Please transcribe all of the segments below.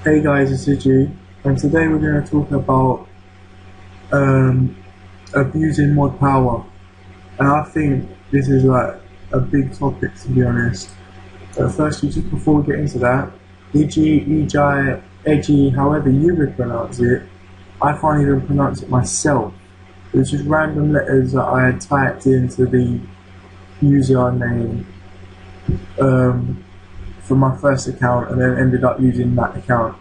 Hey guys, it's Ejiy, and today we're going to talk about um, abusing mod power. And I think this is like a big topic, to be honest. But firstly, just before we get into that, Ejiy, however you would pronounce it, I can't even pronounce it myself. It was just random letters that I had typed into the username for my first account, and then ended up using that account.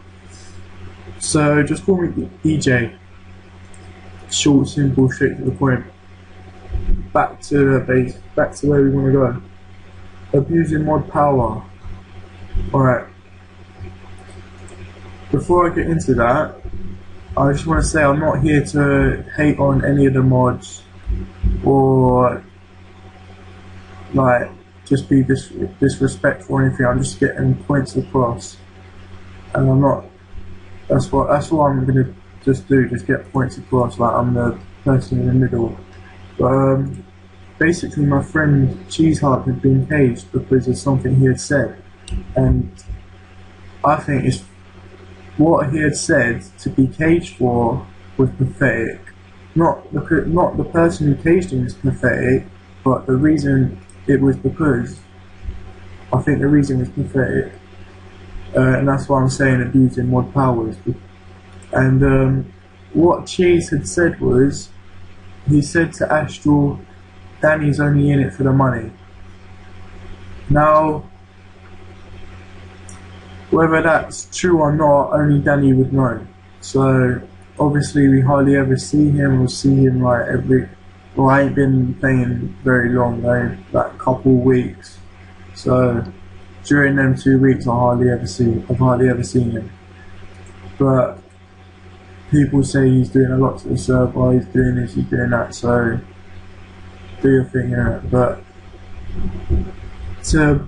So just call me Ejiy. Short, simple, straight to the point. Back to the base. Back to where we want to go. Abusing mod power. Alright. Before I get into that, I just want to say I'm not here to hate on any of the mods or like just be disrespectful or anything. I'm just getting points across, and I'm not. That's what I'm gonna just do. Just get points across. Like I'm the person in the middle. But basically, my friend Cheeseheart had been caged because of something he had said, and I think it's what he had said to be caged for was pathetic. Not the person who caged him is pathetic, but the reason it was because I think the reason was pathetic. And that's why I'm saying abusing mod powers. And what Cheese had said was, he said to Astral, Danny's only in it for the money. Now, whether that's true or not, only Danny would know. So, obviously we hardly ever see him, or see him like well, I ain't been playing very long, like a couple weeks. So, during them 2 weeks I've hardly ever seen him. But people say he's doing a lot to the server, he's doing this, he's doing that, so do your thing, yeah. But to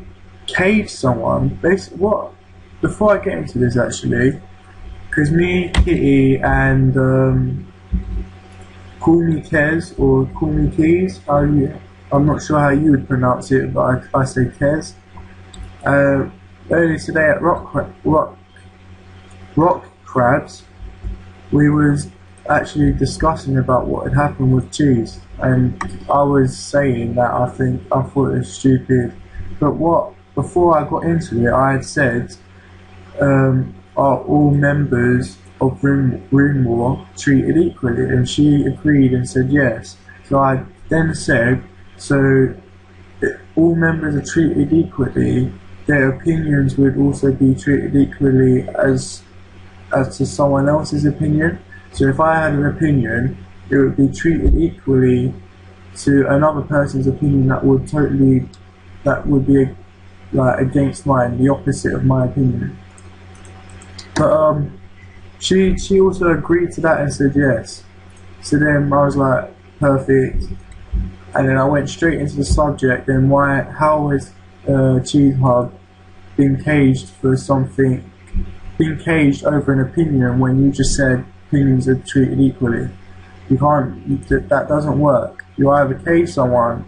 cage someone, basically before I get into this actually, because me, Kitty, and Call Me Kez or Call Me Keys, I'm not sure how you would pronounce it, but I say Kez. Earlier today at Rock Crabs, we was actually discussing about what had happened with Cheese, and I was saying that I thought it was stupid. But before I got into it, I had said, are all members of Rune-War treated equally? And she agreed and said yes. So I then said, so if all members are treated equally, their opinions would also be treated equally as to someone else's opinion. So if I had an opinion, it would be treated equally to another person's opinion that would be like against mine, the opposite of my opinion. But she also agreed to that and said yes. So then I was like, perfect. And then I went straight into the subject. Then how has Cheese Hub been caged for something? Been caged over an opinion when you just said opinions are treated equally? You can't. That doesn't work. You either cage someone,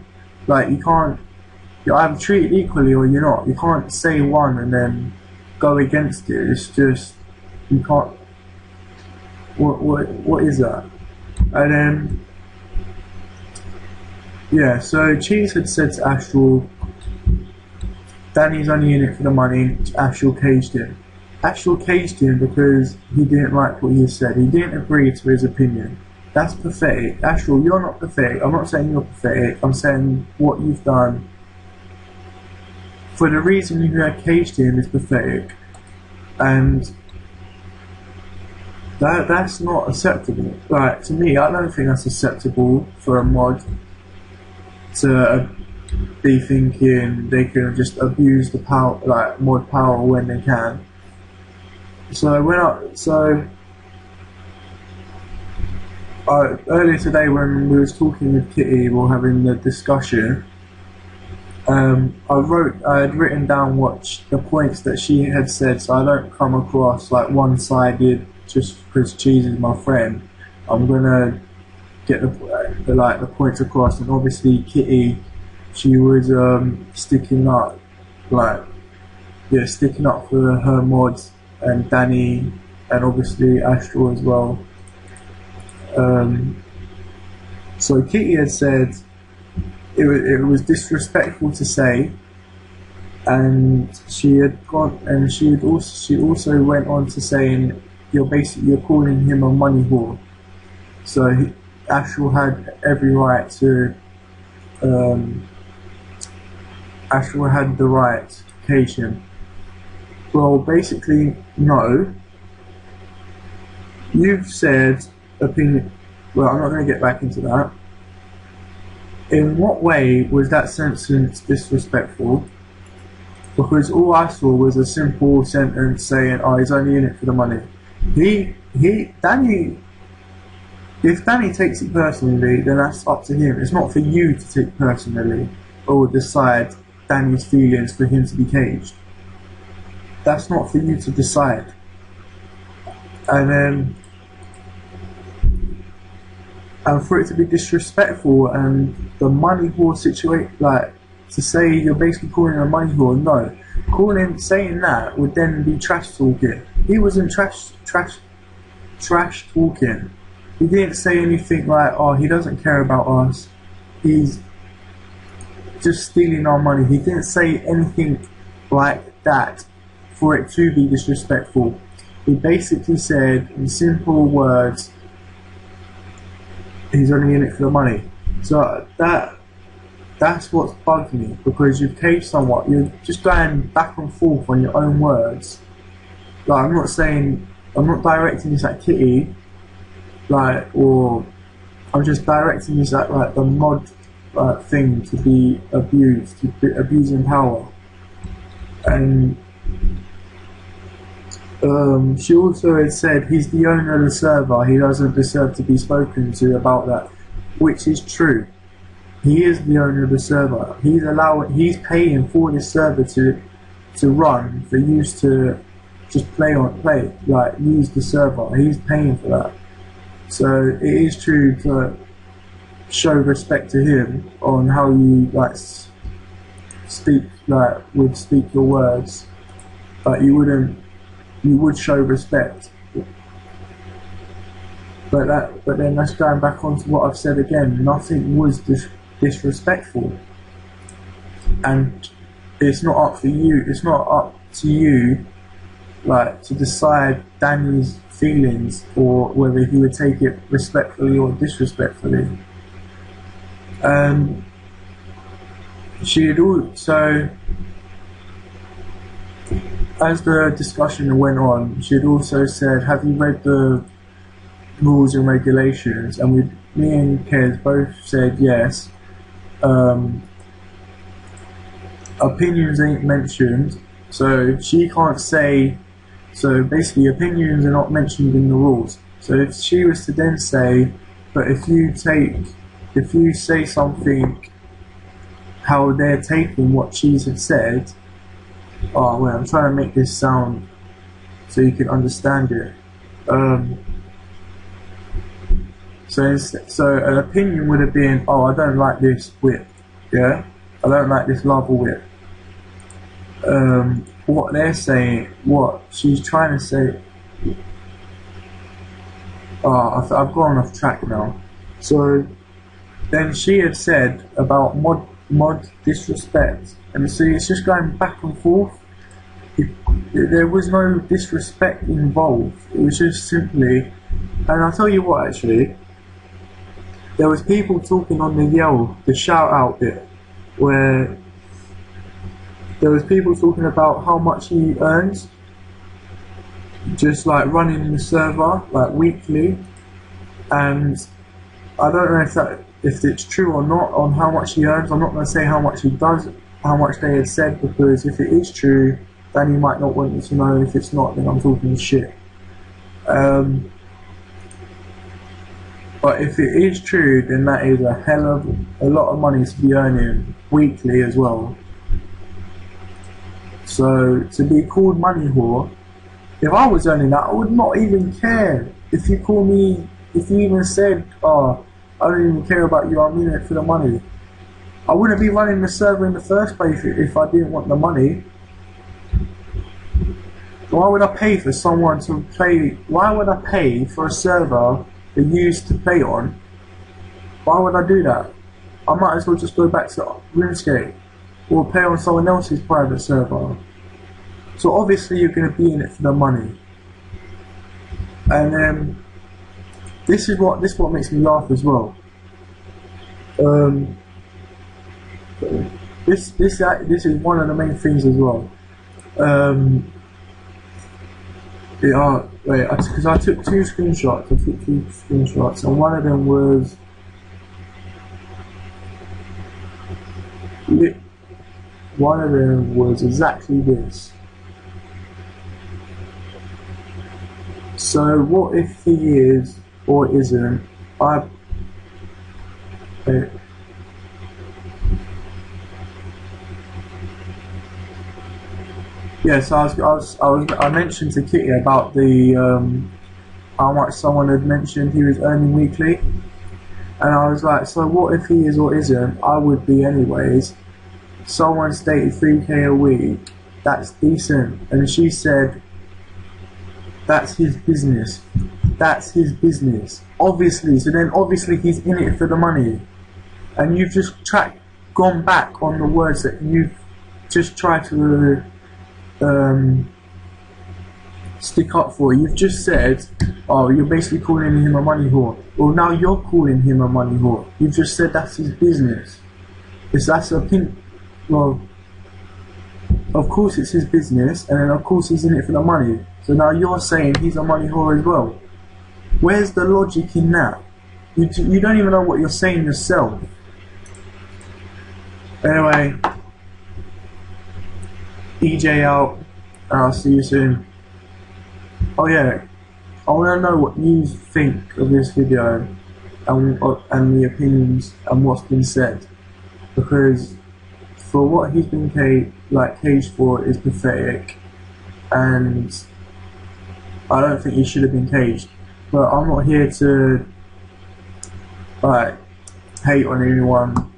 like you're either treated equally or you're not. You can't say one and then go against it. It's just, you can't. What is that? And then yeah, so Cheese had said to Astral, Danny's only in it for the money. Astral caged him. Astral caged him because he didn't like what he said. He didn't agree to his opinion. That's pathetic. Astral, you're not pathetic. I'm not saying you're pathetic. I'm saying what you've done for the reason you had caged him is pathetic. And that's not acceptable. Like, to me, I don't think that's acceptable for a mod to be thinking they can just abuse the power, like mod power when they can. So earlier today when we was talking with Kitty, we were having the discussion. I had written down the points that she had said, so I don't come across like one-sided just because Cheese is my friend. I'm gonna get the points across, and obviously Kitty, she was sticking up for her mods and Danny, and obviously Astral as well. So Kitty had said it was disrespectful to say, and she had gone, and she also went on to saying you're calling him a money whore. So Astral had every right to. Astral had the right to cage him. Well, basically, no. You've said opinion. Well, I'm not going to get back into that. In what way was that sentence disrespectful? Because all I saw was a simple sentence saying, "Oh, he's only in it for the money." Danny. If Danny takes it personally, then that's up to him. It's not for you to take personally or decide Danny's feelings for him to be caged. That's not for you to decide. And then, and for it to be disrespectful and the money whore situation, like to say you're basically calling him a money whore, no. Saying that would then be trash talking. He wasn't trash talking. He didn't say anything like, oh, he doesn't care about us, he's just stealing our money. He didn't say anything like that for it to be disrespectful. He basically said in simple words, he's only in it for the money. So that's what's bugged me, because you've caged someone, you're just going back and forth on your own words. Like, I'm not directing this at Kitty, or I'm just directing this at like the mod thing to be abused, to be abusing power. And she also had said he's the owner of the server, he doesn't deserve to be spoken to about that, which is true. He is the owner of the server. He's paying for this server to run, for use to just play, like use the server. He's paying for that. So it is true to show respect to him on how you speak your words. But you would show respect. But then that's going back onto what I've said again. Nothing was disrespectful, and it's not up to you to decide Danny's feelings or whether he would take it respectfully or disrespectfully. She had also, as the discussion went on, she had also said, have you read the rules and regulations? And me and Kez both said yes. Opinions ain't mentioned, so she can't say. So basically, opinions are not mentioned in the rules. So if she was to then say, but if you say something, how they're taking what she's had said. Oh wait, I'm trying to make this sound so you can understand it. So an opinion would have been, oh, I don't like this whip, yeah? I don't like this lava whip. What they're saying, what she's trying to say, I've gone off track now. So then she had said about mod disrespect, and so it's just going back and forth. There was no disrespect involved, it was just simply, and I'll tell you what actually, there was people talking on the shout out bit, where there was people talking about how much he earns, just like running the server, like weekly, and I don't know if it's true or not on how much he earns. I'm not going to say how much he does, how much they had said, because if it is true, then he might not want you to know. If it's not, then I'm talking shit. But if it is true, then that is a lot of money to be earning weekly as well. So to be called money whore, if I was earning that, I would not even care. If you even said, oh, I don't even care about you, I'm in it for the money. I wouldn't be running the server in the first place if I didn't want the money. Why would I pay for someone to play? Why would I pay for a server they used to play on? Why would I do that? I might as well just go back to RuneScape or play on someone else's private server. So obviously you're going to be in it for the money. And then this is what makes me laugh as well. This is one of the main things as well. Because I took two screenshots. And one of them was exactly this. So what if he is or isn't? Yes, I mentioned to Kitty about the how much someone had mentioned he was earning weekly, and I was like, so what if he is or isn't? I would be anyways. Someone stated 3k a week. That's decent, and she said that's his business. That's his business. Obviously, so then obviously he's in it for the money, and you've just gone back on the words that you've just tried to stick up for. You've just said, oh, you're basically calling him a money whore. Well, now you're calling him a money whore. You've just said that's his business. That's a pink. Well, of course it's his business, and then of course he's in it for the money. So now you're saying he's a money whore as well. Where's the logic in that? You don't even know what you're saying yourself. Anyway, Ejiy out, and I'll see you soon. Oh yeah, I want to know what you think of this video and the opinions and what's been said, because for what he's been caged for is pathetic, and I don't think he should have been caged. But I'm not here to hate on anyone.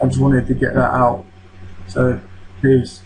I just wanted to get that out. So peace.